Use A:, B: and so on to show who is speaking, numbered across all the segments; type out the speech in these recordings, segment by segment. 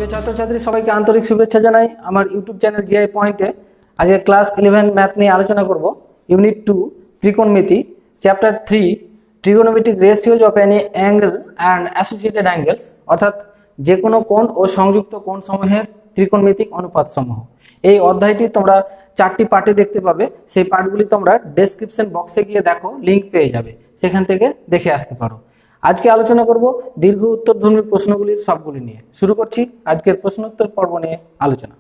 A: প্রিয় ছাত্রছাত্রী সবাইকে আন্তরিক শুভেচ্ছা জানাই আমার ইউটিউব চ্যানেল জিআই পয়েন্টে। আজকে ক্লাস 11 ম্যাথ নিয়ে আলোচনা করব। ইউনিট 2 ত্রিকোণমিতি, chapter 3 trigonometric ratios of any angle and associated angles, অর্থাৎ যে কোনো কোণ ও সংযুক্ত কোণ সমূহের ত্রিকোণমিতিক অনুপাত সমূহ। এই অধ্যায়টি তোমরা 4টি পার্টে দেখতে পাবে। সেই পার্টগুলি তোমরা ডেসক্রিপশন বক্সে গিয়ে দেখো, লিঙ্ক পেয়ে যাবে, সেখান থেকে দেখে আসতে পারো। আজকে আলোচনা করব দীর্ঘ উত্তরধর্মী প্রশ্নগুলির সবগুলি নিয়ে। শুরু করছি আজকের প্রশ্নোত্তর পর্ব নিয়ে আলোচনা।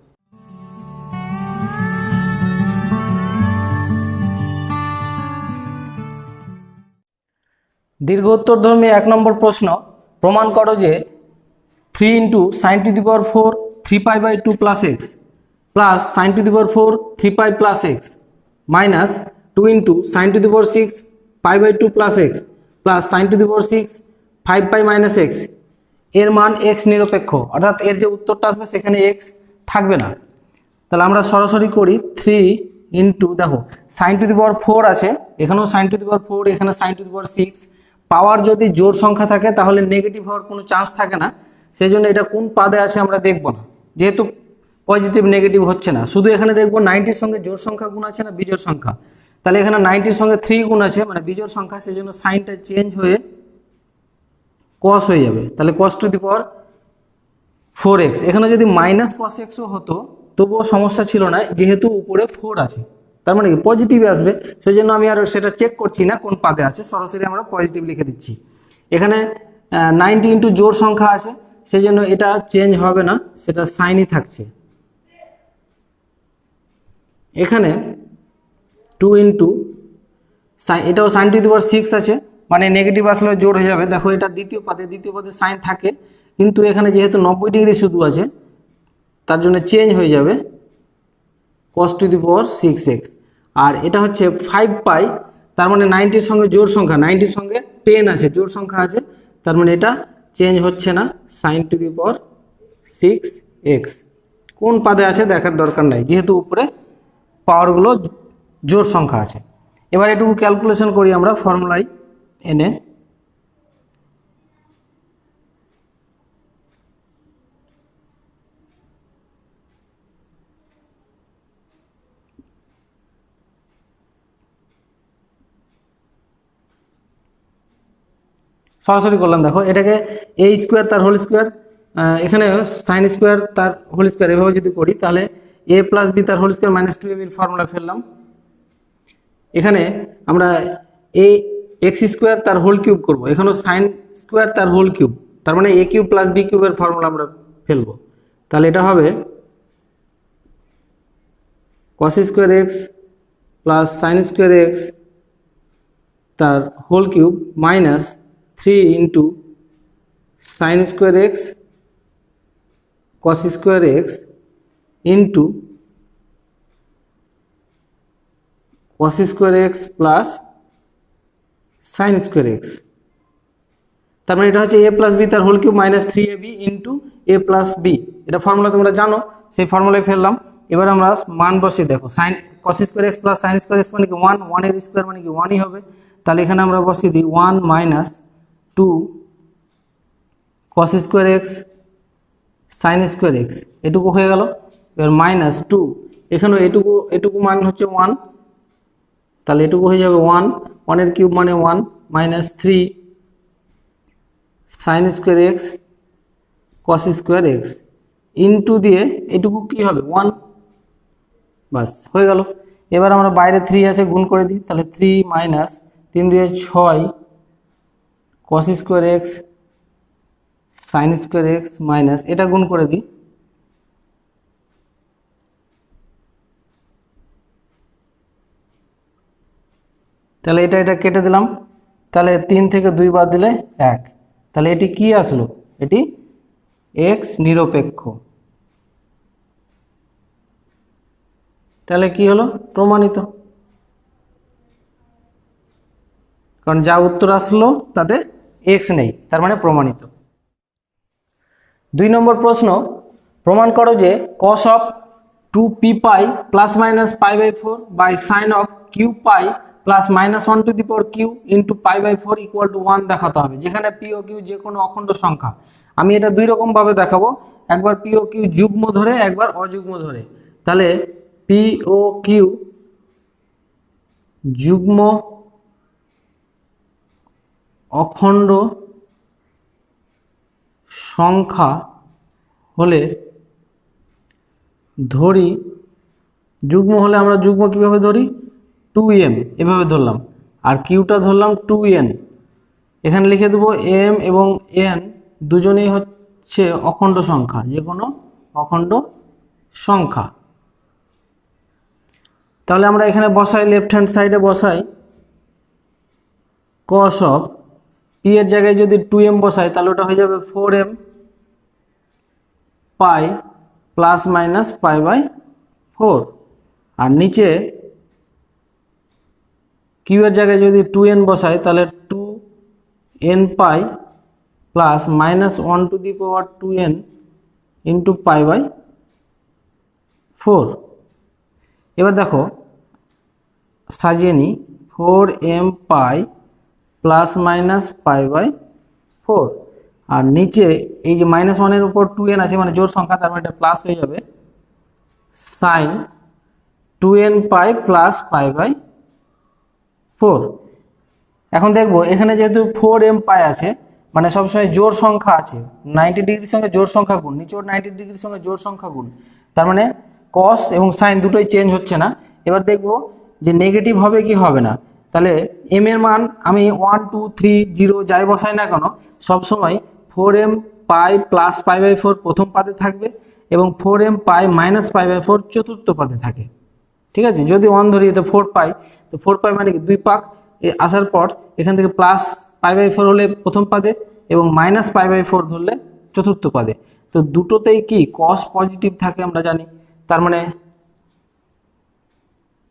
A: দীর্ঘ উত্তরধর্মী 1 নম্বর প্রশ্ন, প্রমাণ করো যে 3 × sin⁴ 3π/2 + x plus sin⁴ 3π + x minus 2 × sin⁴ π/2 + x plus sin⁴ 5π - x এর মান x নিরপেক্ষ, অর্থাৎ এর যে উত্তরটা আসবে সেখানে x থাকবে না। তাহলে আমরা সরাসরি করি 3 × দেখো sin⁴ আছে, এখানেও sin⁴, এখানে sin⁴, পাওয়ার যদি জোড় সংখ্যা থাকে তাহলে নেগেটিভ হওয়ার কোনো চান্স থাকে না। সেই জন্য এটা কোন পাদে আছে আমরা দেখব না, যেহেতু পজিটিভ নেগেটিভ হচ্ছে না। শুধু এখানে দেখবো 90-র সঙ্গে জোড় সংখ্যা গুণ আছে না বিজোড় সংখ্যা। তাহলে এখানে 90-র সঙ্গে 3 গুণ আছে, মানে বিজোড় সংখ্যা, সেই জন্য সাইনটা চেঞ্জ হয়ে cos হয়ে যাবে। তাহলে cos⁴x, এখানে যদি -cos⁡ হতো তবুও সমস্যা ছিল না, যেহেতু উপরে 4 আছে, তার মানে কি পজিটিভ আসবে। সেই জন্য আমি আর সেটা চেক করছি না কোন পাদে আছে, সরাসরি আমরা পজিটিভ লিখে দিচ্ছি। এখানে 90 × জোড় সংখ্যা আছে, সেই জন্য এটা চেঞ্জ হবে না, সেটা সাইনই থাকছে। এখানে 2 × এটাও sin⁴ আছে, মানে নেগেটিভ আসলে জোড় হয়ে যাবে। দেখো এটা দ্বিতীয় পদে সাইন থাকে, কিন্তু এখানে যেহেতু 90 ডিগ্রি শুধু আছে তার জন্য চেঞ্জ হয়ে যাবে cos⁴x। আর এটা হচ্ছে 5π, তার মানে 90-র সঙ্গে জোড় সংখ্যা, 90-র সঙ্গে 10 আছে, জোড় সংখ্যা আছে, তার মানে এটা চেঞ্জ হচ্ছে না, sin⁴ কোন পাদে আছে দেখার দরকার নাই, যেহেতু উপরে পাওয়ারগুলো জোড় সংখ্যা আছে। এবার এটুকু ক্যালকুলেশন করি আমরা ফর্মুলায় এনে। সরাসরি করলাম, দেখো এটাকে a² তার হোল স্কোয়ার, এখানে sin² তার হোল স্কোয়ার, এভাবে যদি করি তাহলে a + b তার হোল স্কোয়ার -2ab ফর্মুলা ফেললাম। এখানে আমরা x² তার হোল কিউব করবো, এখানেও sin² তার হোল কিউব, তার মানে a³ + b³ এর ফর্মুলা আমরা ফেলবো। তাহলে এটা হবে cos² প্লাস sin² তার whole cube minus 3 × sin² cos² into cos² plus sin², তার মানে এটা হচ্ছে a + b তার whole cube -3ab into a + b। এটা ফর্মুলা তোমরা জানো, সেই ফর্মুলায় ফেললাম। এবার আমরা মান বসিয়ে দেখো, cos² প্লাস sin² মানে কি 1, 1 এর স্কোয়ার মানে কি 1ই হবে। তাহলে এখানে আমরা বসিয়ে দিই 1 - 2 cos² sin², এটুকু হয়ে গেল। এবার -2, এখানেও এটুকু মান হচ্ছে 1, তাহলে এটুকু হয়ে যাবে 1, 1 এর কিউব মানে 1 -3 sin² cos² ইন্টু দিয়ে এটুকু কি হবে 1, বাস হয়ে গেল। এবার আমরা বাইরে 3 আছে, গুণ করে দিই, তাহলে 3 - 3 দিয়ে 6 cos² sin² মাইনাস এটা গুণ করে দিই, তাহলে এটা কেটে দিলাম, তাহলে 3 থেকে 2 বাদ দিলে 1, তাহলে এটি কি আসলো, এটি x নিরপেক্ষ। তাহলে কি হলো, প্রমাণিত, কারণ যা উত্তর আসলো তাতে x নেই, তার মানে প্রমাণিত। 2 নম্বর প্রশ্ন, প্রমাণ করো যে cos of 2p π ± π/4 by sin of q π plus -1 to the power q into π/4 = 1 দেখাতে হবে, যেখানে p ও q যে কোনো অখণ্ড সংখ্যা। আমি এটা দুই রকম ভাবে দেখাবো, একবার পি ও কিউ যুগ্ম ধরে একবার অযুগ্ম ধরে। তাহলে পি ও কিউ যুগ্ম অখণ্ড সংখ্যা হলে ধরি, যুগ্ম হলে আমরা যুগ্ম কিভাবে ধরি, 2m এভাবে ধরলাম, আর কিউটা ধরলাম 2n। এখানে লিখে দেবো m এবং n দুজনেই হচ্ছে অখণ্ড সংখ্যা, যে কোনো অখণ্ড সংখ্যা। তাহলে আমরা এখানে বসাই, লেফট হ্যান্ড সাইডে বসাই cos অফ পি এর জায়গায় যদি 2m বসাই তাহলে ওটা হয়ে যাবে 4m pi plus minus pi by 4। আর নিচে কিউ এর জায়গায় যদি 2n বসাই তাহলে 2n pi plus minus 1 to the power 2n into pi by 4। এবার দেখো সাজিয়ে নিই, 4m pi plus minus pi by 4, আর নিচে এই যে মাইনাস 1-এর উপর 2n আছে মানে জোড় সংখ্যা, তার মানে এটা প্লাস হয়ে যাবে sine 2n pi plus pi by 4। এখন দেখবো এখানে যেহেতু 4m পাই আছে মানে সবসময় জোড় সংখ্যা আছে, 90 ডিগ্রির সঙ্গে জোড় সংখ্যা গুণ, নিচেও 90 ডিগ্রির সঙ্গে জোড় সংখ্যা গুণ, তার মানে কস এবং সাইন দুটোই চেঞ্জ হচ্ছে না। এবার দেখবো যে নেগেটিভ হবে কি হবে না। তাহলে এম এর মান আমি 1 2 3 0 যাই বসাই না কেন সবসময় 4m pi plus pi by 4 প্রথম পাদে থাকবে এবং 4m pi minus pi by 4 চতুর্থ পাদে থাকে। ঠিক আছে, যদি 1 ধরি তো 4 পাই, তো 4 পাই মানে কি 2 পাক আসার পর এখান থেকে প্লাস পাই বাই 4 হলে প্রথম পাদে এবং মাইনাস পাই বাই 4 ধরলে চতুর্থ পাদে। তো দুটোতেই কি কস পজিটিভ থাকে আমরা জানি, তার মানে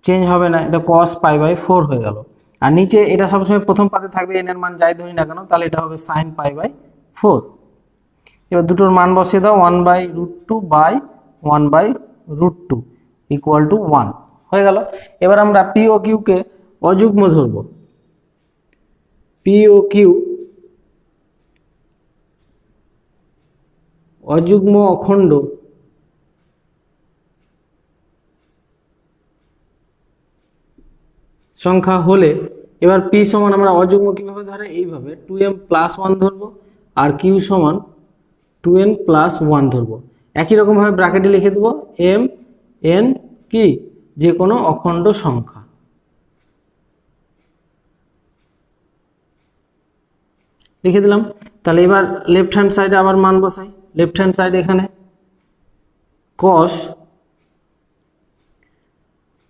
A: চেঞ্জ হবে না, এটা cos পাই বাই 4 হয়ে গেল। আর নিচে এটা সবসময় প্রথম পাদে থাকবে, n এর মান যাই ধরি না কেন, তাহলে এটা হবে sin পাই বাই 4। এবার দুটোর মান বসিয়ে দাও, 1/√2 বাই 1/√2 ইকুয়াল টু 1 হয়ে গেল। এবার আমরা পি ও কিউকে অযুগ্ম ধরব, পি ও কিউ অযুগ্ম অখণ্ড সংখ্যা হলে এবার পি সমান আমরা অযুগ্ম কিভাবে ধরে, এইভাবে 2m প্লাস 1 ধরবো আর কিউ সমান 2n প্লাস 1 ধরবো। একই রকমভাবে ব্র্যাকেটে লিখে দেবো m n কি যে কোনো অখণ্ড সংখ্যা। লিখে দিলাম। তাহলে এবার লেফট হ্যান্ড সাইডে আবার মান বসাই, লেফট হ্যান্ড সাইডে এখানে cos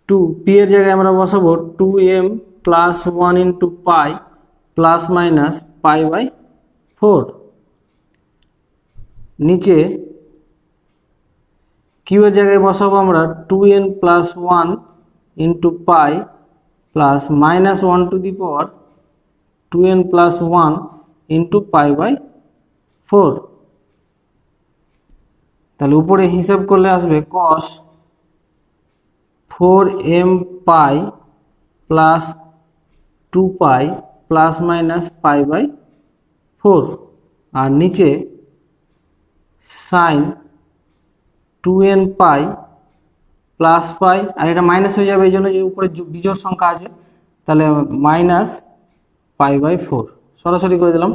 A: 2 পি এর জায়গায় আমরা বসাবো 2m plus 1 into pi plus minus pi by 4। নিচে কিউ এর জায়গায় বসাবো আমরা 2n plus 1 into pi plus minus 1 to the power 2n plus 1 into pi by 4। তাহলে উপরে হিসাব করলে আসবে cos 4m pi plus 2 pi plus minus pi by 4, আর নিচে সাইন 2n পাই প্লাস পাই, আর এটা মাইনাস হয়ে যাবে এই জন্য যে উপরে বিজোড় সংখ্যা আছে, তাহলে মাইনাস পাই বাই 4 সরাসরি করে দিলাম।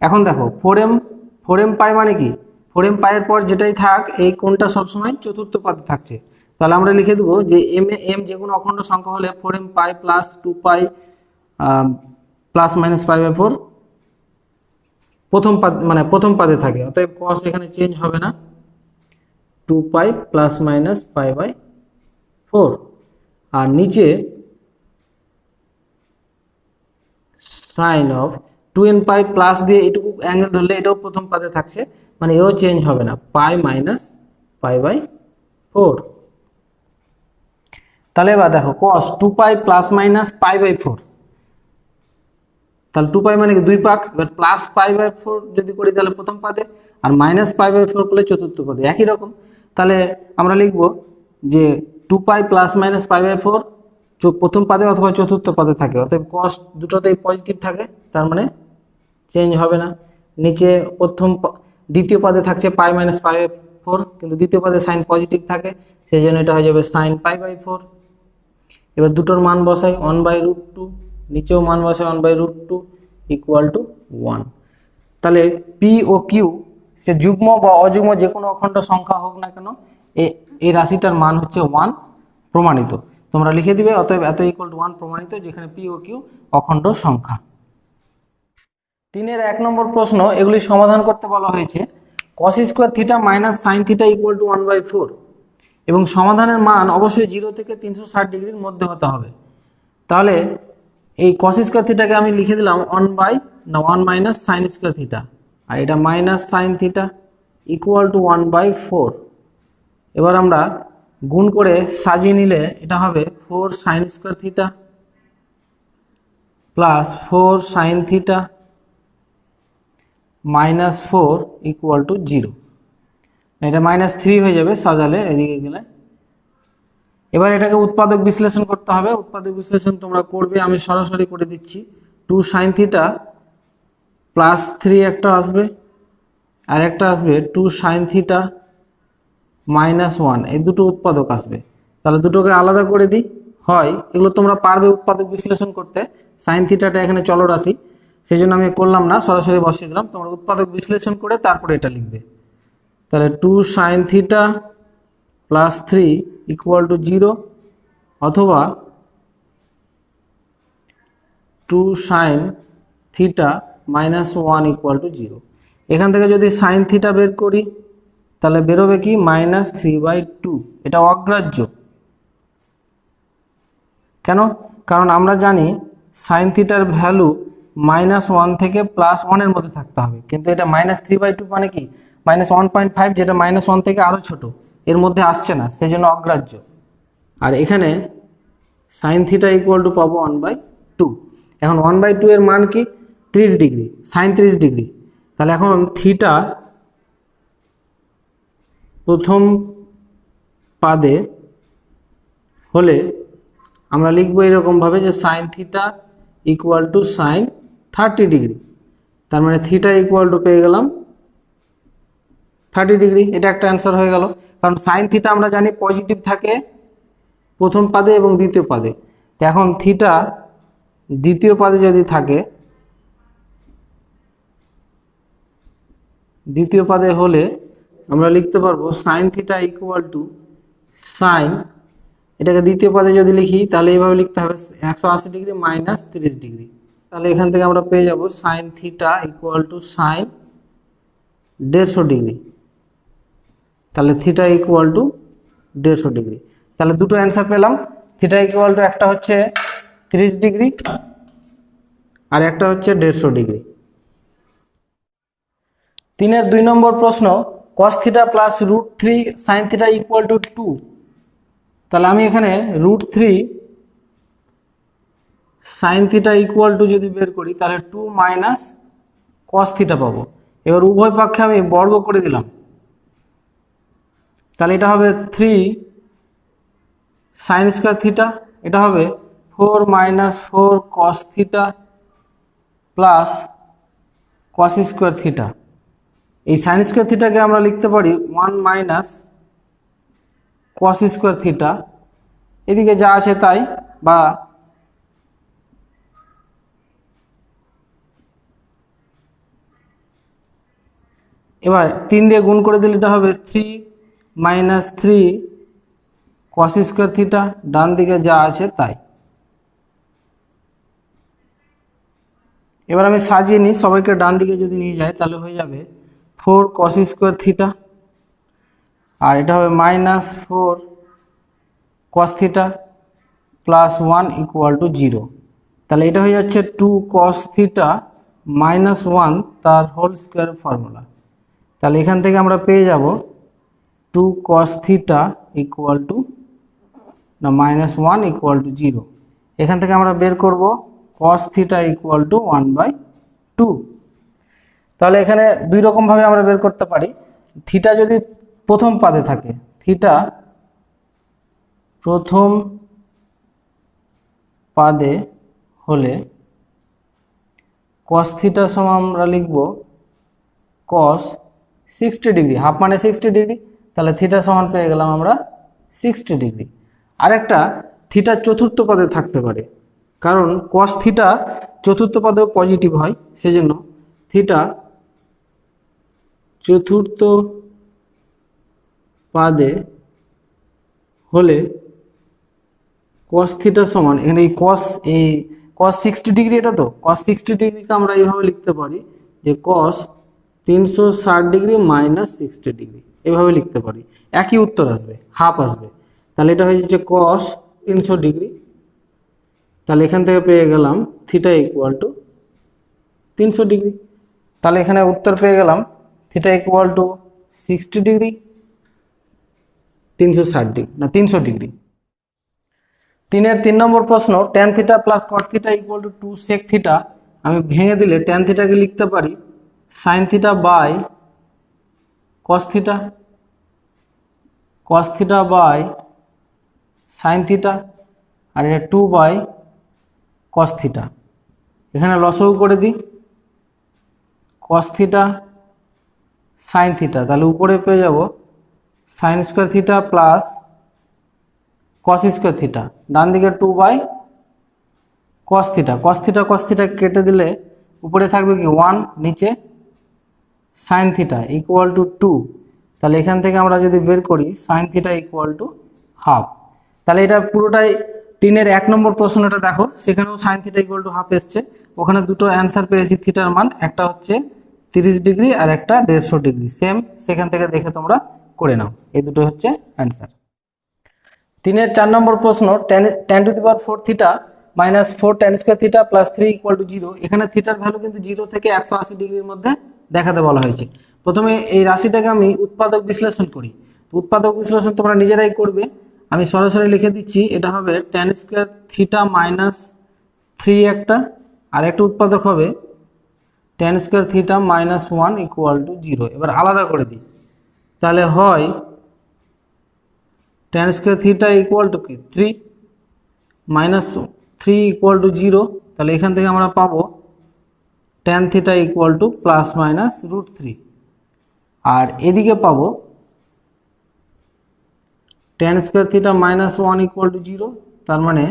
A: এখন দেখো 4m পাই মানে কি, 4m পাইয়ের পর যেটাই থাক এই কোণটা সবসময় চতুর্থ পাদে থাকছে, তাহলে আমরা লিখে দেবো যে m যে কোনো অখণ্ড সংখ্যা হলে 4m pi plus 2 pi plus minus pi by 4 প্রথম পাদ মানে প্রথম পাদে থাকে, অতএব cos এখানে চেঞ্জ হবে না, 2 pi plus minus pi by 4। আর নিচে sine of 2n pi plus দিয়ে এটুকু অ্যাঙ্গেল ধরলে এটাও প্রথম পাদে থাকছে মানে এও চেঞ্জ হবে না, পাই মাইনাস পাই বাই 4। তাহলে এবার দেখো cos 2 pi plus minus pi by 4, তাহলে 2 পাই মানে কি 2 পাক, এবার প্লাস পাই বাই 4 যদি করি তাহলে প্রথম পাদে, আর মাইনাস পাই বাই 4 করলে চতুর্থ পদে একই রকম। তাহলে আমরা লিখব যে 2 pi plus minus pi by 4 প্রথম পাদে অথবা চতুর্থ পাদে থাকে, অতএব cos দুটোতেই পজিটিভ থাকে, তার মানে চেঞ্জ হবে না। নিচে প্রথম দ্বিতীয় পদে থাকছে পাই মাইনাস পাই বাই 4, কিন্তু দ্বিতীয় পদে সাইন পজিটিভ থাকে, সেই জন্য এটা হয়ে যাবে সাইন পাই বাই 4। এবার দুটোর মান বসাই, 1/√2, নিচেও মান বসাই 1/√2 ইকুয়াল টু 1। তাহলে পি ও কিউ সে যুগ্ম বা অযুগ্ম যে কোনো অখণ্ড সংখ্যা হোক না কেন, এই রাশিটার মান হচ্ছে 1 প্রমাণিত। তোমরা লিখে দিবে অতএব এত ইকুয়াল টু 1 প্রমাণিত, যেখানে পি ও কিউ অখণ্ড সংখ্যা। 3-এর 1 নম্বর প্রশ্ন, এগুলি সমাধান করতে বলা হয়েছে। cos square theta minus sine theta equal two 1/4 এবং সমাধানের মান অবশ্যই 0 থেকে 360 ডিগ্রির মধ্যে হতে হবে। তাহলে এই cos স্কোয়ার থিটাকে আমি লিখে দিলাম 1 মাইনাস সাইন স্কোয়ার থিটা, আর এটা minus sine theta equal two 1/4। এবার আমরা গুণ করে সাজিয়ে নিলে এটা হবে 4 sign square theta plus 4 sine theta minus 4 equal to 0। এটা -3 হয়ে যাবে সাজালে এদিকে গেলে। এবার এটাকে উৎপাদক বিশ্লেষণ করতে হবে। উৎপাদক বিশ্লেষণ তোমরা করবে, আমি সরাসরি করে দিচ্ছি। 2 সাইন থিটা প্লাস 3 একটা আসবে, আর একটা আসবে 2 সাইন থিটা মাইনাস 1, এই দুটো উৎপাদক আসবে। তাহলে দুটোকে আলাদা করে দিই হয়, এগুলো তোমরা পারবে উৎপাদক বিশ্লেষণ করতে। সাইন থিটাটা এখানে চলরাশি, সেই জন্য আমি করলাম না, সরাসরি বসিয়ে দিলাম। তোমরা উৎপাদক বিশ্লেষণ করে তারপরে এটা লিখবে। তাহলে 2 sine theta plus 3 equal to 0, অথবা 2 sine theta minus 1 equal to 0। এখান থেকে যদি সাইন থিটা বের করি তাহলে বেরোবে কি -3/2। এটা অগ্রাহ্য। কেন? কারণ আমরা জানি সাইন থিটার ভ্যালু -1 থেকে +1 এর মধ্যে থাকতে হবে, কিন্তু এটা -3/2 মানে কি -1.5, যেটা -1 থেকে আরও ছোট, এর মধ্যে আসছে না, সেই জন্য অগ্রাহ্য। আর এখানে সাইন থিটা ইকুয়াল টু পাবো 1/2। এখন 1/2 এর মান কি 30 ডিগ্রি, সাইন 30 ডিগ্রি। তাহলে এখন থিটা প্রথম পাদে হলে আমরা লিখবো এরকমভাবে যে sine theta equal to sine 30 degree. তার মানে থিটা ইকুয়াল টু পেয়ে গেলাম 30 ডিগ্রি। এটা একটা অ্যান্সার হয়ে গেল, কারণ সাইন থিটা আমরা জানি পজিটিভ থাকে প্রথম পাদে এবং দ্বিতীয় পাদে। তো এখন থিটা দ্বিতীয় পাদে যদি থাকে, দ্বিতীয় পাদে হলে আমরা লিখতে পারবো sine theta equal to sine, এটাকে দ্বিতীয় পদে যদি লিখি তাহলে এইভাবে লিখতে হবে 180 ডিগ্রি মাইনাস 30 ডিগ্রি। তাহলে এখান থেকে আমরা পেয়ে যাব sine theta equal to sine 150 degree. তাহলে থিটা ইকুয়াল টু 150 ডিগ্রি। তাহলে দুটো অ্যান্সার পেলাম। থিটা ইকুয়াল টু একটা হচ্ছে 30 ডিগ্রি আর একটা হচ্ছে 150 ডিগ্রি। 3-এর 2 নম্বর প্রশ্ন, cos theta plus √3 sign theta equal to 2। তাহলে আমি এখানে √3 সাইন থিটা ইকুয়াল টু যদি বের করি তাহলে 2 মাইনাস cos থিটা পাবো। এবার উভয় পক্ষে আমি বর্গ করে দিলাম, তাহলে এটা হবে 3 সাইন স্কোয়ার থিটা, এটা হবে 4 minus 4 cos theta plus cos square theta. এই সাইন স্কোয়ার থিটাকে আমরা লিখতে পারি 1 মাইনাস cos স্কোয়ার থিটা, এদিকে যা আছে তাই, বা এবার 3 দিয়ে গুণ করে দিলে এটা হবে 3 মাইনাস 3 cos স্কোয়ার থিটা, ডান দিকে যা আছে তাই। এবার আমি সাজিয়ে নিই, সবাইকে ডান দিকে যদি নিয়ে যায় তাহলে হয়ে যাবে 4 cos স্কোয়ার থিটা, আর এটা হবে -4 cos theta plus 1 equal to 0। তাহলে এটা হয়ে যাচ্ছে 2 cos থিটা মাইনাস 1 তার হোল স্কোয়ার ফর্মুলা। তাহলে এখান থেকে আমরা পেয়ে যাব 2 cos theta equal to -1 equal to 0। এখান থেকে আমরা বের করব cos থিটা ইকুয়াল টু 1/2। তাহলে এখানে দুই রকমভাবে আমরা বের করতে পারি। থিটা যদি প্রথম পাদে থাকে, থিটা প্রথম পাদে হলে cos থিটা সমান আমরা লিখব cos 60 ডিগ্রি, হাফ মানে 60 ডিগ্রি, তাহলে থিটা সমান পেয়ে গেলাম আমরা 60 ডিগ্রি। আরেকটা থিটা চতুর্থ পদে থাকতে পারে, কারণ কস থিটা চতুর্থ পদেও পজিটিভ হয়, সেজন্য থিটা চতুর্থ পদে হলে কস থিটা সমান, এখানে এই কস 60 ডিগ্রি, এটা তো কস 60 ডিগ্রিকে আমরা এইভাবে লিখতে পারি যে কস 360 ডিগ্রি মাইনাস 60 ডিগ্রি, এভাবে লিখতে পারি। একই উত্তর আসবে, হাফ আসবে। তাহলে এটা হয়ে যাচ্ছে কস 300 ডিগ্রি। তাহলে এখান থেকে পেয়ে গেলাম থিটা ইকুয়াল টু 300 ডিগ্রি। তাহলে এখানে উত্তর পেয়ে গেলাম theta equal to 60 degree, 360 degree না 300 ডিগ্রি। 3 নম্বর প্রশ্ন, tan theta plus cot theta equal to 2 sec theta. আমি ভেঙে দিলে ট্যান থিটাকে লিখতে পারি sine theta by cos theta, cos theta by sine theta, আর এটা 2 বাই কস থিটা। এখানে লসও করে দিই কস থিটা সাইন থিটা, তাহলে উপরে পেয়ে যাব sine square theta plus cos square theta, ডান দিকে 2 by cos theta. Cos theta cos theta কেটে দিলে উপরে থাকবে কি 1, নিচে সাইন থিটা ইকুয়াল টু 2। তাহলে এখান থেকে আমরা যদি বের করি sign theta equal to half. তাহলে এটা পুরোটাই 3-1 নম্বর প্রশ্নটা দেখো, সেখানেও sign theta equal to half এসছে। ওখানে দুটো অ্যান্সার পেয়েছি থিটার মান, একটা হচ্ছে 30 ডিগ্রি আর একটা 150 ডিগ্রি, সেম। সেখান থেকে দেখে তোমরা করে নাও, এই দুটো হচ্ছে অ্যান্সার। 3-4 নম্বর প্রশ্ন, tan two the power 4 theta minus 4 tan square theta plus 3 equal to 0। এখানে থিটার ভ্যালু কিন্তু 0 থেকে 180 ডিগ্রির মধ্যে দেখাতে বলা হয়েছে। প্রথমে এই রাশিটাকে আমি উৎপাদক বিশ্লেষণ করি। উৎপাদক বিশ্লেষণ তোমরা নিজেরাই করবে, আমি সরাসরি লিখে দিচ্ছি। এটা হবে tan স্কোয়ার থিটা মাইনাস 3 একটা, আর একটা উৎপাদক হবে tan square theta minus 1 equal to 0। এবার আলাদা করে দিই, তাহলে হয় tan square theta equal two কি 3 মাইনাস 3 ইকুয়াল টু 0। তাহলে এখান থেকে আমরা পাবো tan theta equal two plus minus √3, আর এদিকে পাবো tan square theta minus 1 equal to 0। তার মানে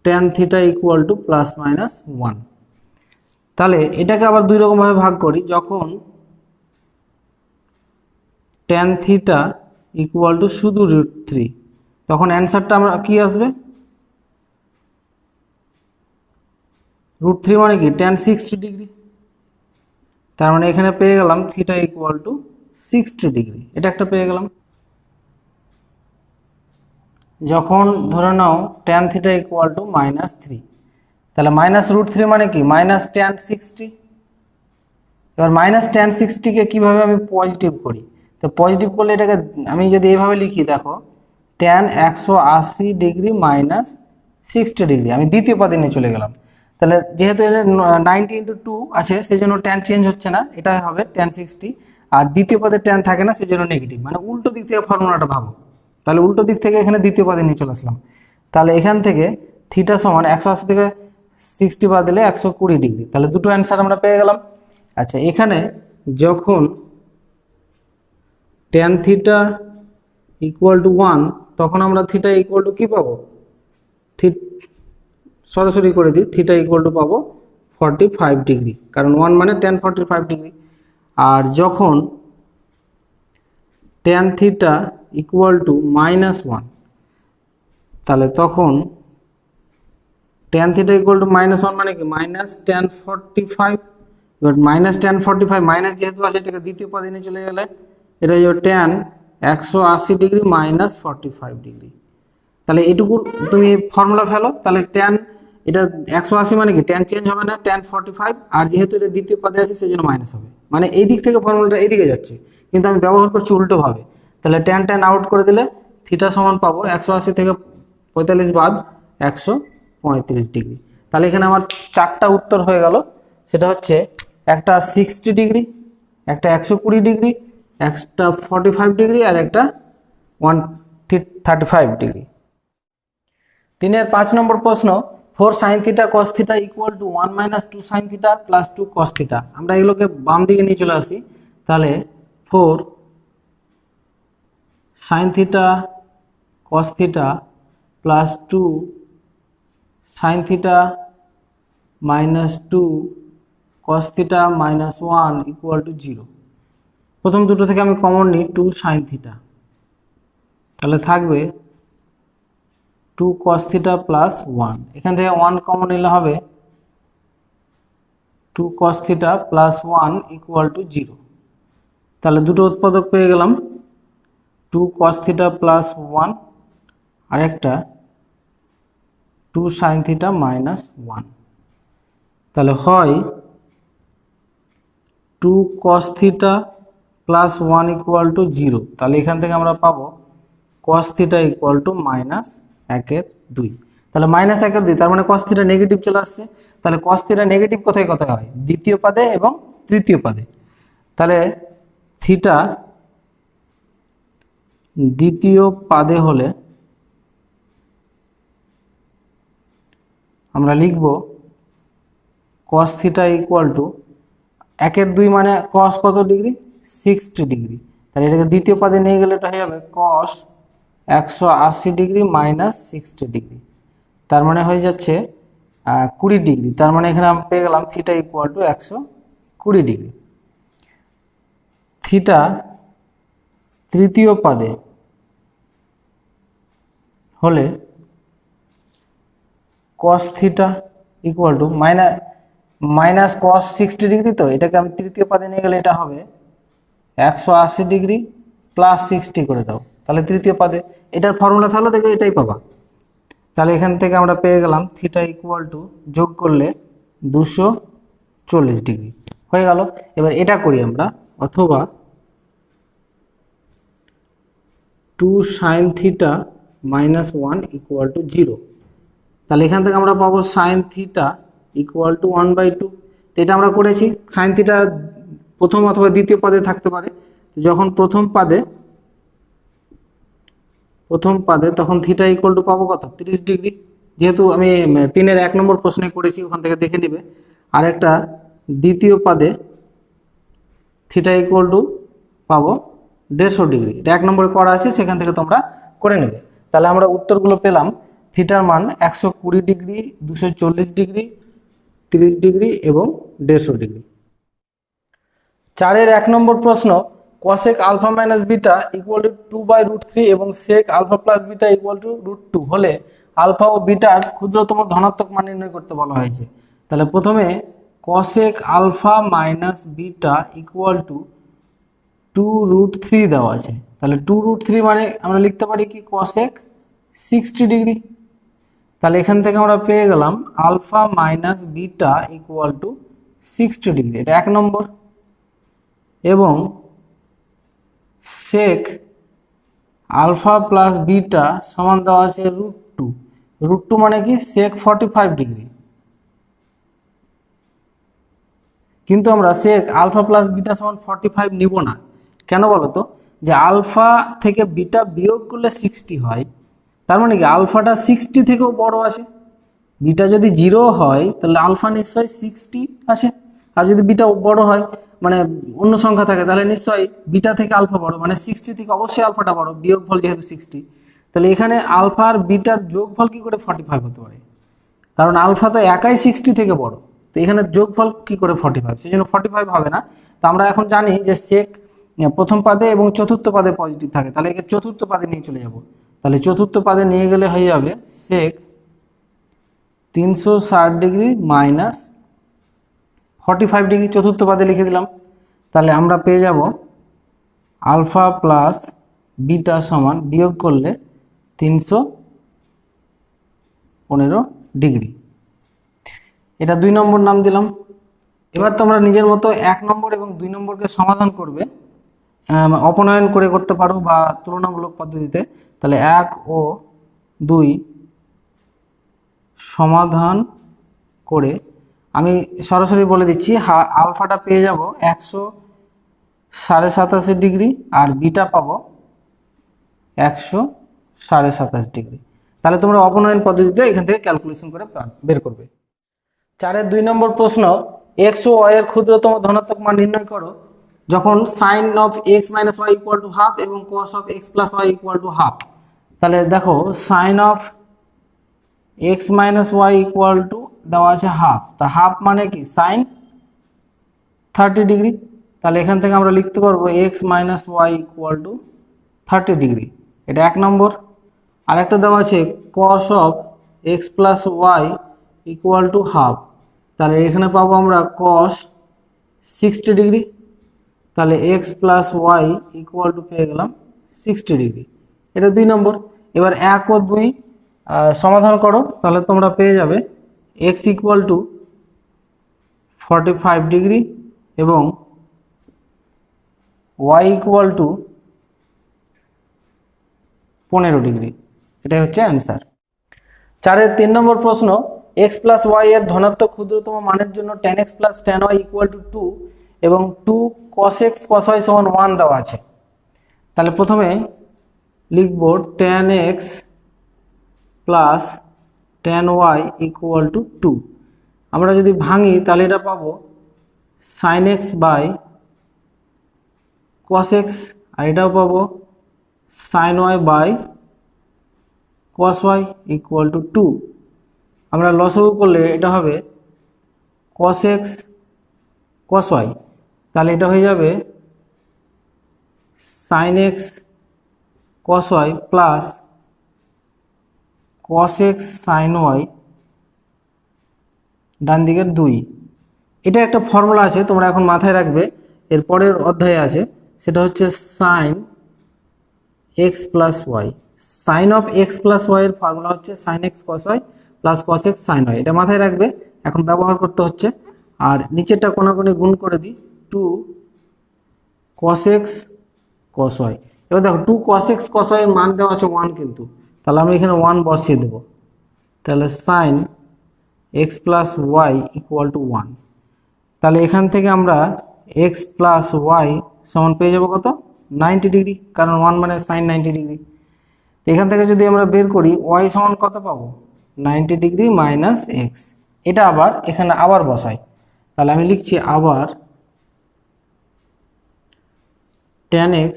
A: tan theta equal two plus minus 1। তাহলে এটাকে আবার দুই রকমভাবে ভাগ করি। যখন tan থিটা ইকুয়াল টু শুধু √3, তখন অ্যান্সারটা আমরা কি আসবে, √3 মানে কি tan 60 ডিগ্রি। তার মানে এখানে পেয়ে গেলাম থিটা ইকুয়াল টু 60 ডিগ্রি, এটা একটা পেয়ে গেলাম। যখন ধরে নাও tan থিটা ইকুয়াল টু -3, তাহলে মাইনাস √3 মানে কি মাইনাস tan 60। এবার মাইনাস tan 60কে কীভাবে আমি পজিটিভ করি, তো পজিটিভ করলে এটাকে আমি যদি এইভাবে লিখি, দেখো tan 180 ডিগ্রি মাইনাস 60 ডিগ্রি, আমি দ্বিতীয় পদে নিয়ে চলে গেলাম। তাহলে যেহেতু 90 × 2 আছে, সেই জন্য ট্যান চেঞ্জ হচ্ছে না, এটা হবে tan 60। আর দ্বিতীয় পদে ট্যান থাকে না, সেই জন্য নেগেটিভ, মানে উল্টো দিক থেকে ফর্মুলাটা ভাবো। তাহলে উল্টো দিক থেকে এখানে দ্বিতীয় পদে নিয়ে চলে আসলাম। তাহলে এখান থেকে থিটা সমান 180 থেকে 60 বাদ দিলে 120 ডিগ্রি। তাহলে দুটো অ্যান্সার আমরা পেয়ে গেলাম। আচ্ছা, এখানে যখন tan থিটা ইকুয়াল টু 1, তখন আমরা থিটা ইকুয়াল টু কী পাবো, সরাসরি করে দিই, থিটা ইকুয়াল টু পাবো 45 ডিগ্রি, কারণ 1 মানে tan 45 ডিগ্রি। আর যখন tan থিটা ইকুয়াল টু -1, তাহলে তখন tan থিটা ইকুয়াল টু -1 মানে কি tan 45। এবার tan 45 মাইনাস যেহেতু আছে, এটাকে দ্বিতীয় পদে নিয়ে চলে গেলে এটা হচ্ছে tan 180 ডিগ্রি মাইনাস 45 ডিগ্রি। তাহলে এটুকু তুমি ফর্মুলা ফেলো, তাহলে tan এটা 180 মানে কি tan চেঞ্জ হবে না, tan 45, আর যেহেতু এটা দ্বিতীয় পদে আছে সেই জন্য মাইনাস হবে, মানে এই দিক থেকে ফর্মুলাটা এইদিকে যাচ্ছে, কিন্তু আমি ব্যবহার করছি উল্টোভাবে। তাহলে tan আউট করে দিলে থিটা সমান পাবো 180 থেকে 45 বাদ 135 ডিগ্রি। তাহলে এখানে আমার 4টা উত্তর হয়ে গেল, সেটা হচ্ছে একটা 60 ডিগ্রি, একটা 120 ডিগ্রি, একটা 45 ডিগ্রি, আর একটা 135 ডিগ্রি। 3-5 নম্বর প্রশ্ন, 4 sin theta cos theta equal to 1 minus 2 sin theta plus 2 cos theta. আমরা এগুলোকে বাম দিকে নিয়ে চলে আসি, তাহলে 4 sin theta cos theta plus 2 sin theta minus 2 cos theta minus 1 equal to 0। প্রথম দুটো থেকে আমি কমন নিই 2 sin থিটা, তাহলে থাকবে 2 cos থিটা প্লাস 1, এখান থেকে 1 কমন নিলে হবে 2 cos theta plus 1 equal to 0। তাহলে দুটো উৎপাদক পেয়ে গেলাম, 2 cos থিটা প্লাস 1 আর একটা 2 sin থিটা মাইনাস 1। তাহলে হয় 2 cos theta plus 1 equal to 0, তাহলে এখান থেকে আমরা পাবো cos theta equal two minus 1/2। তাহলে মাইনাস 1/2, তার মানে cos থিটা নেগেটিভ চলে আসছে। তাহলে cos থিটা নেগেটিভ কোথায় কোথায় হয়? দ্বিতীয় পাদে এবং তৃতীয় পাদে। তাহলে থিটা দ্বিতীয় পাদে হলে আমরা লিখব cos থিটা ইকুয়াল টু 1/2 মানে cos কত ডিগ্রি? 60 ডিগ্রি। তাহলে এটাকে দ্বিতীয় পাদে নিয়ে গেলে এটা হয়ে যাবে cos 180 ডিগ্রি মাইনাস 60 ডিগ্রি, তার মানে হয়ে যাচ্ছে 20 ডিগ্রি। তার মানে এখানে আমি পেয়ে গেলাম theta equal two 120 degree. Theta তৃতীয় পাদে হলে cos theta equal two minus cos 60 degree, তো এটাকে আমি তৃতীয় পাদে নিয়ে গেলে এটা হবে 180 ডিগ্রি প্লাস 60 করে দাও, তাহলে তৃতীয় পাদে এটার ফর্মুলা ফেলো, দেখো এটাই পাবা। তাহলে এখান থেকে আমরা পেয়ে গেলাম থিটা ইকুয়াল টু যোগ করলে 240 ডিগ্রি হয়ে গেল। এবার এটা করি আমরা, অথবা 2 sin theta minus 1 equal to 0। তাহলে এখান থেকে আমরা পাবো sin থিটা ইকুয়াল টু 1/2। তো এটা আমরা করেছি, sin থিটা প্রথম অথবা দ্বিতীয় পাদে থাকতে পারে। তো যখন প্রথম পাদে তখন থিটা ইকুয়াল টু পাবো কত? 30 ডিগ্রি। যেহেতু আমি 3-এর 1 নম্বর প্রশ্নে করেছি, ওখান থেকে দেখে নিবে। আর একটা দ্বিতীয় পাদে থিটা ইকুয়াল টু পাবো 150 ডিগ্রি। এটা 1 নম্বরে করা আছে, সেখান থেকে তোমরা করে নেবে। তাহলে আমরা উত্তরগুলো পেলাম, থিটার মান 120 ডিগ্রি, 240 ডিগ্রি, 30 ডিগ্রি এবং 150 ডিগ্রি। 4-এর 1 নম্বর প্রশ্ন, cosec alpha minus beta equal to 2/√3 এবং sec alpha plus beta equal to √2 হলে আলফা ও বিটার ক্ষুদ্রতম ধনাত্মক মান নির্ণয় করতে বলা হয়েছে। তাহলে প্রথমে cosec alpha minus beta equal to 2√3 দেওয়া আছে। তাহলে 2√3 মানে আমরা লিখতে পারি কি? cosec 60 degree. তাহলে এখান থেকে আমরা পেয়ে গেলাম alpha minus beta equal to 60 degree, এটা 1 নম্বর। এবং sec আলফা প্লাস বিটা সমান দেওয়া আছে √2। √2 মানে কি? sec 45 degree. কিন্তু আমরা sec আলফা প্লাস বিটা সমান 45 নিব না। কেন বলো তো? যে আলফা থেকে বিটা বিয়োগ করলে 60 হয়, তার মানে কি আলফাটা 60 থেকেও বড় আসে। বিটা যদি 0 হয় তাহলে আলফা নিশ্চয়ই 60 আসে, আর যদি বিটা বড় হয় মানে অন্য সংখ্যা থাকে তাহলে নিশ্চয়ই বিটা থেকে আলফা বড়, মানে 60 থেকে অবশ্যই আলফাটা বড়, বিয়োগফল যেহেতু 60। তাহলে এখানে আলফা আর বিটার যোগফল কি করে 45 হতে পারে? কারণ আলফা তো একাই 60 থেকে বড়, তো এখানে যোগফল কি করে 45? সেজন্য 45 হবে না। তো আমরা এখন জানি যে sec প্রথম পাদে এবং চতুর্থ পাদে পজিটিভ থাকে, তাহলে একে চতুর্থ পাদে নিয়ে চলে যাব। তাহলে চতুর্থ পাদে নিয়ে গেলে হয়ে যাবে sec 360 ডিগ্রি মাইনাস 45 ডিগ্রি, চতুর্থ পাদে লিখে দিলাম। তাহলে আমরা পেয়ে যাব আলফা প্লাস বিটা সমান বিয়োগ করলে 315 ডিগ্রি। এটা 2 নম্বর নাম দিলাম। এবার তোমরা নিজের মতো 1 নম্বর এবং 2 নম্বরকে সমাধান করবে, অপনয়ন করে করতে পারো বা তুলনামূলক পদ্ধতিতে। তাহলে 1 ও 2 সমাধান করে আমি সরাসরি বলে দিচ্ছি, আলফাটা পেয়ে যাব 187.5 ডিগ্রি আর বিটা পাবো 127.5 ডিগ্রি। তাহলে তোমরা অপনয়ন পদ্ধতিতে এখান থেকে ক্যালকুলেশন করে বের করবে। 4-এর 2 নম্বর প্রশ্ন, এক্স ও ওয়াই এর ক্ষুদ্রতম ধনাত্মক মান নির্ণয় করো যখন sine of x minus y equal to half এবং cos of x plus y equal to half. তাহলে দেখো sine of x minus y equal to দেওয়া আছে হাফ, তা হাফ মানে কি সাইন 30 ডিগ্রি। তাহলে এখান থেকে আমরা লিখতে পারবো x minus y equal to 30 degree, এটা 1 নম্বর। আরেকটা দেওয়া আছে cos of x plus y equal to half, তাহলে এখানে পাবো আমরা কস 60 ডিগ্রি, তাহলে x plus y equal to পেয়ে গেলাম 60 ডিগ্রি, এটা 2 নম্বর। এবার 1 ও 2 সমাধান করো, তাহলে তোমরা পেয়ে যাবে এক্স ইকুয়াল টু 45 ডিগ্রি এবং ওয়াই ইকুয়াল টু 15 ডিগ্রি, এটাই হচ্ছে অ্যান্সার। 4-এর 3 নম্বর প্রশ্ন, এক্স প্লাস ওয়াই এর ধনাত্মক ক্ষুদ্রতম মানের জন্য tan x plus tan y equal to 2 এবং 2 cos x cos y সমান 1 দেওয়া আছে। তাহলে প্রথমে লিখব tan x plus tan y equal to 2। আমরা যদি ভাঙি তাহলে এটা পাবো sin x by cos x, আর এটাও পাবো sin y by cos y equal to 2। আমরা লসাগু করলে এটা হবে cos x cos y, তাহলে এটা হয়ে যাবে sin x cos y plus cos x sin y ডান দিকের 2। এটা একটা ফর্মুলা আছে, তোমরা এখন মাথায় রাখবে, এর পরের অধ্যায়ে আছে, সেটা হচ্ছে sin x plus y। Sine of x plus y এর ফর্মুলা হচ্ছে sin x cos y plus cos x sin y, এটা মাথায় রাখবে, এখন ব্যবহার করতে হচ্ছে। আর নিচেরটা কোনাকুনি গুণ করে দিই, 2 cos x cos y। এবার দেখো 2 cos x cos y এর মান দেওয়া আছে 1, কিন্তু তাহলে আমি এখানে 1 বসিয়ে দেব, তাহলে sin x plus y equal to 1। তাহলে এখান থেকে আমরা x প্লাস ওয়াই সমান পেয়ে যাবো কত, 90 ডিগ্রি, কারণ 1 মানে sin 90 ডিগ্রি। তো এখান থেকে যদি আমরা বের করি y সমান কত পাবো, 90 ডিগ্রি মাইনাস এক্স, এটা আবার এখানে আবার বসাই, তাহলে আমি লিখছি আবার tan x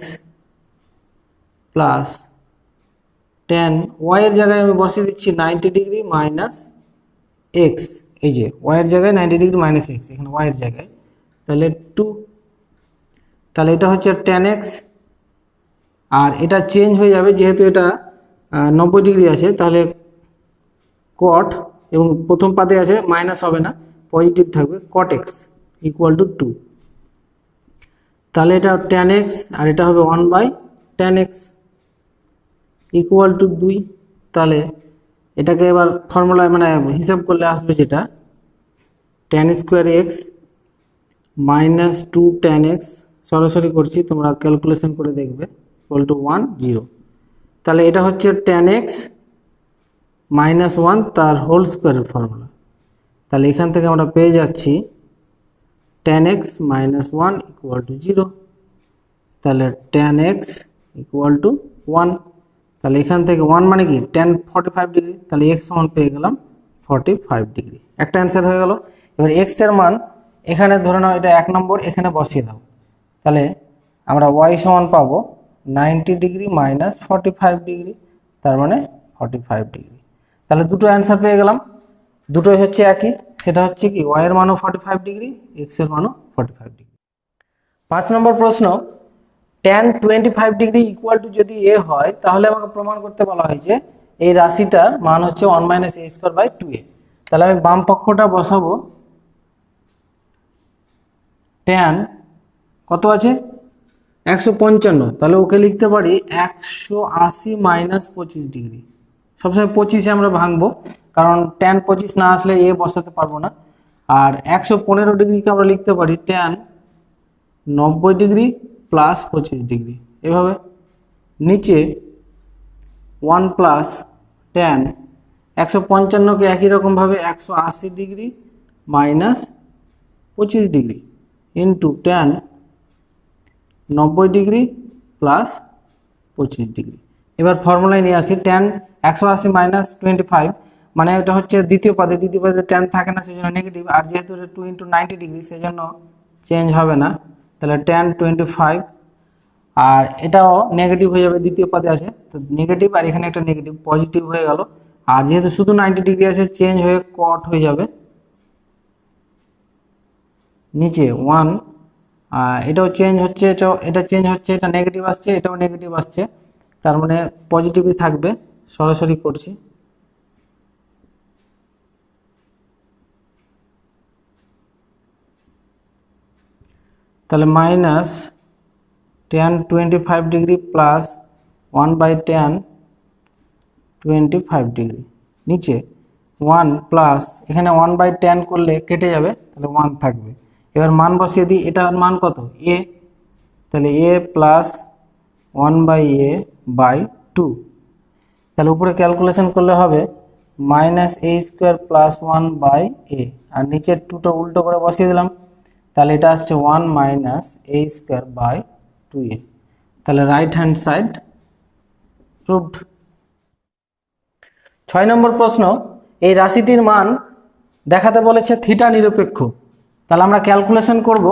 A: plus tan y এর জায়গায় আমি বসিয়ে দিচ্ছি 90 ডিগ্রি মাইনাস এক্স, এই যে y এর জায়গায় 90 ডিগ্রি মাইনাস এক্স, এখানে y এর জায়গায়, তাহলে 2, তাহলে এটা হচ্ছে tan x, আর এটা চেঞ্জ হয়ে যাবে যেহেতু এটা 90 ডিগ্রি আছে, তাহলে cot এবং প্রথম পাদে আছে মাইনাস হবে না, পজিটিভ থাকবে, cot x ইকুয়াল টু 2। তাহলে এটা tan x আর এটা হবে 1 by tan x equal to 2। তাহলে এটাকে এবার ফর্মুলায় মানে হিসাব করলে আসবে যেটা tan square x minus 2 tan x, সরাসরি করছি, তোমরা ক্যালকুলেশন করে দেখবে, ইকুয়াল টু 1 0। তাহলে এটা হচ্ছে tan x মাইনাস 1 তার হোল স্কোয়ারের ফর্মুলা, তাহলে এখান থেকে আমরা পেয়ে যাচ্ছি tan x minus 1 equal to 0, তাহলে tan x ইকুয়াল টু 1। তাহলে এখান থেকে 1 মানে কি tan 45 ডিগ্রি, তাহলে x সমান পেয়ে গেলাম 45 ডিগ্রি, একটা অ্যান্সার হয়ে গেল। এবার x এর মান এখানে ধরে নাও এটা 1 নম্বর, এখানে বসিয়ে দাও, তাহলে আমরা y সমান পাবো 90 ডিগ্রি মাইনাস 45 ডিগ্রি, তার মানে 45 ডিগ্রি। তাহলে দুটো অ্যান্সার পেয়ে গেলাম, দুটোই হচ্ছে একই, সেটা হচ্ছে কি y এর মানও 45 ডিগ্রি, x এর মানও 45 ডিগ্রি। 5 নম্বর প্রশ্ন, tan 25 ডিগ্রি ইকুয়াল টু যদি a হয়, তাহলে আমাকে প্রমাণ করতে বলা হয়েছে এই রাশিটার মান হচ্ছে 1 minus a square by 2a। তাহলে আমি বাম পক্ষটা বসাবো, tan কত আছে 155, তাহলে ওকে লিখতে পারি 180 মাইনাস 25 ডিগ্রি, সবসময় 25-এ আমরা ভাঙবো, কারণ tan 25 না আসলে এ বসাতে পারবো না। আর 115 ডিগ্রিকে আমরা লিখতে পারি tan 90 ডিগ্রি প্লাস 25 ডিগ্রি, এভাবে নিচে 1 প্লাস tan 155কে একই রকমভাবে 180 degree minus 25 degree into tan 90 degree plus 25 degree. এবার ফর্মুলায় নিয়ে আসি, ট্যান 180 মাইনাস 25, মানে এটা হচ্ছে দ্বিতীয় পদে ট্যান থাকে না, সেই জন্য নেগেটিভ, আর যেহেতু 2 × 90 ডিগ্রি সেই জন্য চেঞ্জ হবে না, তাহলে ট্যান 25, আর এটাও নেগেটিভ হয়ে যাবে, দ্বিতীয় পদে আছে তো নেগেটিভ, আর এখানে একটা নেগেটিভ, পজিটিভ হয়ে গেল, আর যেহেতু শুধু 90 ডিগ্রি আছে চেঞ্জ হয়ে কট হয়ে যাবে, নিচে 1, এটাও চেঞ্জ হচ্ছে, এটা চেঞ্জ হচ্ছে, এটা নেগেটিভ আসছে, এটাও নেগেটিভ আসছে, তার মানে পজিটিভই থাকবে, সরাসরি করছি। তাহলে minus tan 25 degree plus 1/tan 25 degree, নিচে 1 প্লাস, এখানে 1/tan করলে কেটে যাবে, তাহলে 1 থাকবে। এবার মান বসিয়ে দিই, এটার মান কত, a, তাহলে a প্লাস 1/a/2, তাহলে উপরে ক্যালকুলেশন করলে হবে -a² প্লাস 1/a, আর নিচের 2টা উল্টো করে বসিয়ে দিলাম, তাহলে এটা আসছে 1 -a²/2a, তাহলে রাইট হ্যান্ড সাইড প্রুভড। 6 নম্বর প্রশ্ন, এই রাশিটির মান দেখাতে বলেছে থিটা নিরপেক্ষ, তাহলে আমরা ক্যালকুলেশন করব।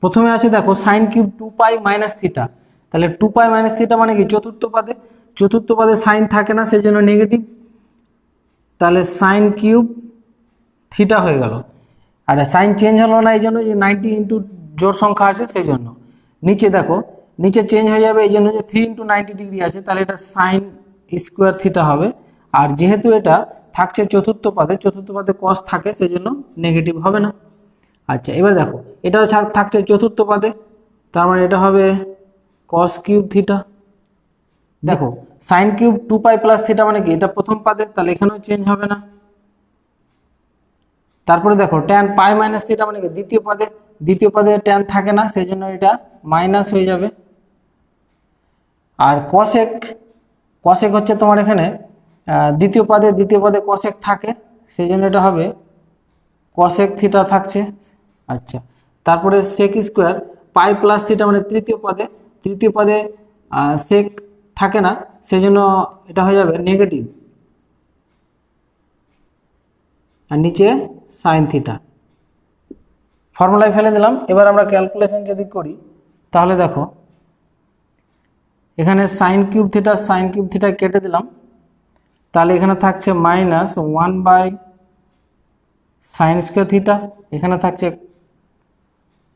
A: প্রথমে আছে দেখো সাইন কিউব 2π মাইনাস থিটা, তাহলে 2π মাইনাস থিটা মানে কি, চতুর্থ পদে সাইন থাকে না, সেই জন্য নেগেটিভ, তাহলে সাইন কিউব থিটা হয়ে গেল, আর সাইন চেঞ্জ হলো না এই জন্য যে 90 ইন্টু জোড় সংখ্যা আছে সেই জন্য। নিচে দেখো, নিচে চেঞ্জ হয়ে যাবে এই জন্য যে 3 × 90 ডিগ্রি আছে, তাহলে এটা সাইন স্কোয়ার থিটা হবে, আর যেহেতু এটা থাকছে চতুর্থ পদে কস থাকে সেই জন্য নেগেটিভ হবে না। আচ্ছা এবার দেখো, এটাও থাকছে চতুর্থ পদে, তার মানে এটা হবে কস কিউব থিটা। দেখো সাইন কিউব 2π প্লাস থিটা মানে কি, এটা প্রথম পদে, তাহলে এখানেও চেঞ্জ হবে না। তারপরে দেখো ট্যান π মাইনাস থিটা মানে কি, দ্বিতীয় পদে ট্যান থাকে না, সেই জন্য এটা মাইনাস হয়ে যাবে। আর কসেক হচ্ছে তোমার এখানে দ্বিতীয় পদে কসেক থাকে, সেই জন্য এটা হবে কসেক থিটা থাকছে। আচ্ছা তারপরে সেক স্কোয়ার π প্লাস থিটা মানে তৃতীয় পদে সেক থাকে না, সেই জন্য এটা হয়ে যাবে নেগেটিভ, আর নিচে সাইন থিটা, ফর্মুলায় ফেলে দিলাম। এবার আমরা ক্যালকুলেশন যদি করি তাহলে দেখো এখানে সাইন কিউব থিটা কেটে দিলাম, তাহলে এখানে থাকছে -1/sin স্কোয়ার থিটা, এখানে থাকছে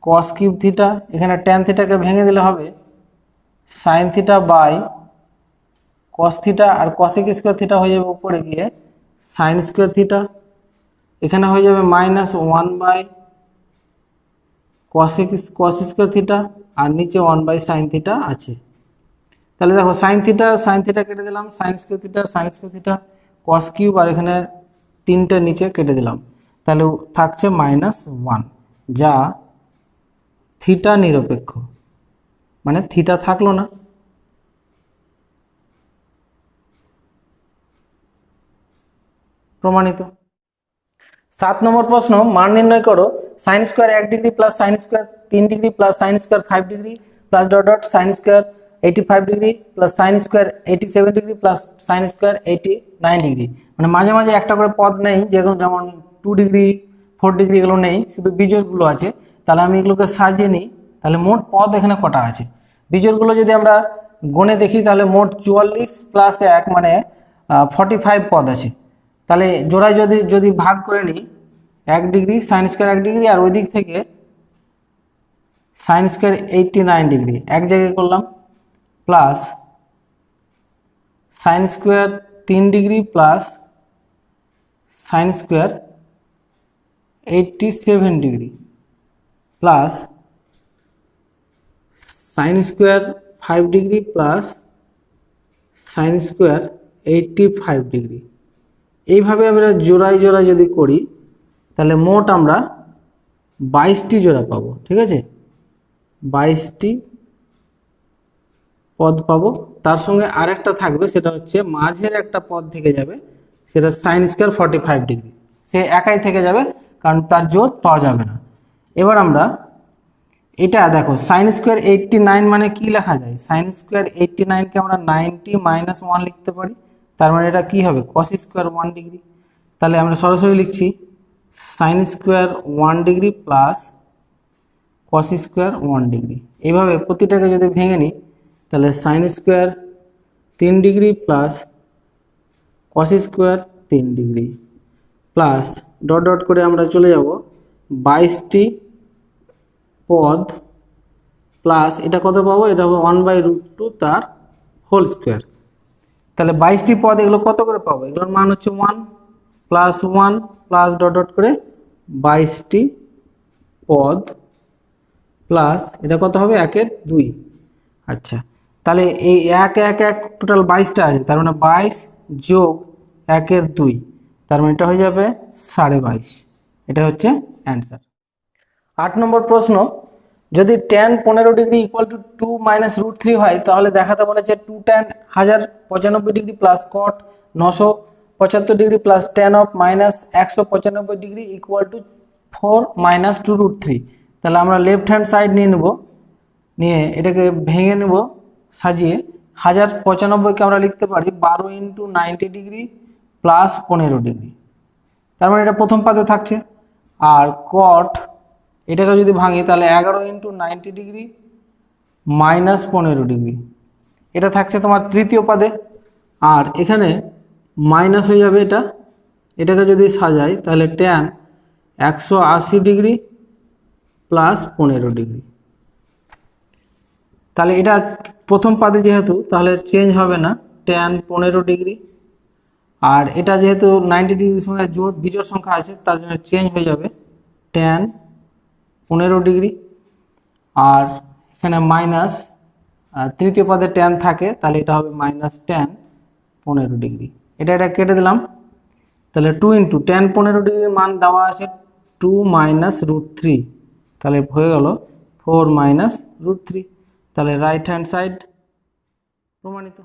A: কস কিউব থিটা, এখানে ট্যান থিটাকে ভেঙে দিলে হবে sine theta by cos theta, আর কসেক স্কোয়ার থিটা হয়ে যাবে উপরে গিয়ে সাইন স্কোয়ার থিটা, এখানে হয়ে যাবে -1/cos স্কোয়ার থিটা, আর নিচে 1/sin থিটা আছে। তাহলে দেখো সাইন থিটা কেটে দিলাম, sine square theta, cos cube, আর এখানে 3টে নিচে কেটে দিলাম, তাহলে থাকছে -1, যা থিটা নিরপেক্ষ, মানে থিটা থাকলো না। প্রমাণিত। 7 নম্বর প্রশ্ন, মান নির্ণয় করো sine square 1 degree plus sine square 3 degree plus sine square 5 degree plus sine square 85 degree plus sine square 87 degree plus sine square 89 degree, মানে মাঝে মাঝে একটা করে পদ নেই, যেমন 2 ডিগ্রি 4 ডিগ্রি এগুলো নেই, শুধু বিজোড়গুলো আছে। তাহলে আমি এগুলোকে সাজিয়ে নিই, তাহলে মোট পদ এখানে কটা আছে, বিজোড়গুলো যদি আমরা গণে দেখি তাহলে মোট 44 প্লাস 1 মানে 45 পদ আছে। তাহলে জোড়ায় যদি ভাগ করে নিই, 1 ডিগ্রি সাইন স্কোয়ার 1 ডিগ্রি, আর ওই দিক থেকে সাইন স্কোয়ার 89 ডিগ্রি এক জায়গায় করলাম, plus sine square 3 degree plus sine square 87 degree plus sine square 5 degree plus sine square 85 degree. এইভাবে আমরা জোড়ায় যদি করি তাহলে মোট আমরা 22টি জোড়া পাবো, ঠিক আছে, 22টি পদ পাবো। তার সঙ্গে আরেকটা থাকবে, সেটা হচ্ছে মাঝের একটা পদ থেকে যাবে, সেটা সাইন স্কোয়ার 45 ডিগ্রি, সে একাই থেকে যাবে, কারণ তার জোড় পাওয়া যাবে না। এবার আমরা এটা দেখো সাইন স্কোয়ার 89 মানে কি লেখা যায়, সাইন স্কোয়ার 89কে আমরা 90 মাইনাস 1 লিখতে পারি, তার মানে এটা কি হবে কস স্কোয়ার 1 ডিগ্রি। তাহলে আমরা সরাসরি লিখছি sine square 1 degree plus cos square 1 degree. এইভাবে প্রতিটাকে যদি ভেঙে নিই তাহলে sine square 3 degree plus cos square 3 degree plus dot dot করে আমরা চলে যাব 22টি পদ প্লাস এটা কত পাবো, এটা হবে 1/√2 তার হোল স্কোয়ার। তাহলে 22টি পদ এগুলো কত করে পাবো, এগুলোর মান হচ্ছে 1 প্লাস 1 প্লাস ডট ডট করে 22টি পদ প্লাস এটা কত হবে 1-এর 2। আচ্ছা, তাহলে এই 1 টোটাল 22টা আছে, তার মানে 22 যোগ 1-এর 2, তার মানে এটা হয়ে যাবে 22.5। এটা হচ্ছে অ্যান্সার। 8 নম্বর প্রশ্ন, যদি tan 15 degree equal to 2 minus √3 হয় তাহলে দেখাতে বলেছে 2 tan 1095 degree plus cot 975 degree plus tan of minus 195 degree equal to 4 minus 2√3। তাহলে আমরা লেফট হ্যান্ড সাইড নিয়ে নেব, নিয়ে এটাকে ভেঙে নেব সাজিয়ে 1095কে আমরা লিখতে পারি 12 ইন্টু 90 ডিগ্রি প্লাস 15 ডিগ্রি, তার মানে এটা প্রথম পাদে থাকছে। আর কট এটাকে যদি ভাঙি তাহলে 11 ইন্টু 90 ডিগ্রি মাইনাস 15 ডিগ্রি, এটা থাকছে তোমার তৃতীয় পাদে। আর এখানে মাইনাস হয়ে যাবে এটা, এটাকে যদি সাজাই তাহলে ট্যান 180 ডিগ্রি প্লাস 15 ডিগ্রি। তাহলে এটা প্রথম পাদে যেহেতু তাহলে চেঞ্জ হবে না, ট্যান 15 ডিগ্রি। আর এটা যেহেতু 90 ডিগ্রির সঙ্গে বিজোড় সংখ্যা আছে তার জন্য চেঞ্জ হয়ে যাবে ট্যান 15 ডিগ্রি। আর এখানে মাইনাস তৃতীয় পদে ট্যান থাকে, তাহলে এটা হবে মাইনাস ট্যান 15 ডিগ্রি। এটা কেটে দিলাম, তাহলে 2 ইন্টু ট্যান 15 ডিগ্রির মান দেওয়া আছে 2 মাইনাস √3, তাহলে হয়ে গেল 4 মাইনাস √3। তাহলে রাইট হ্যান্ড সাইড প্রমাণিত।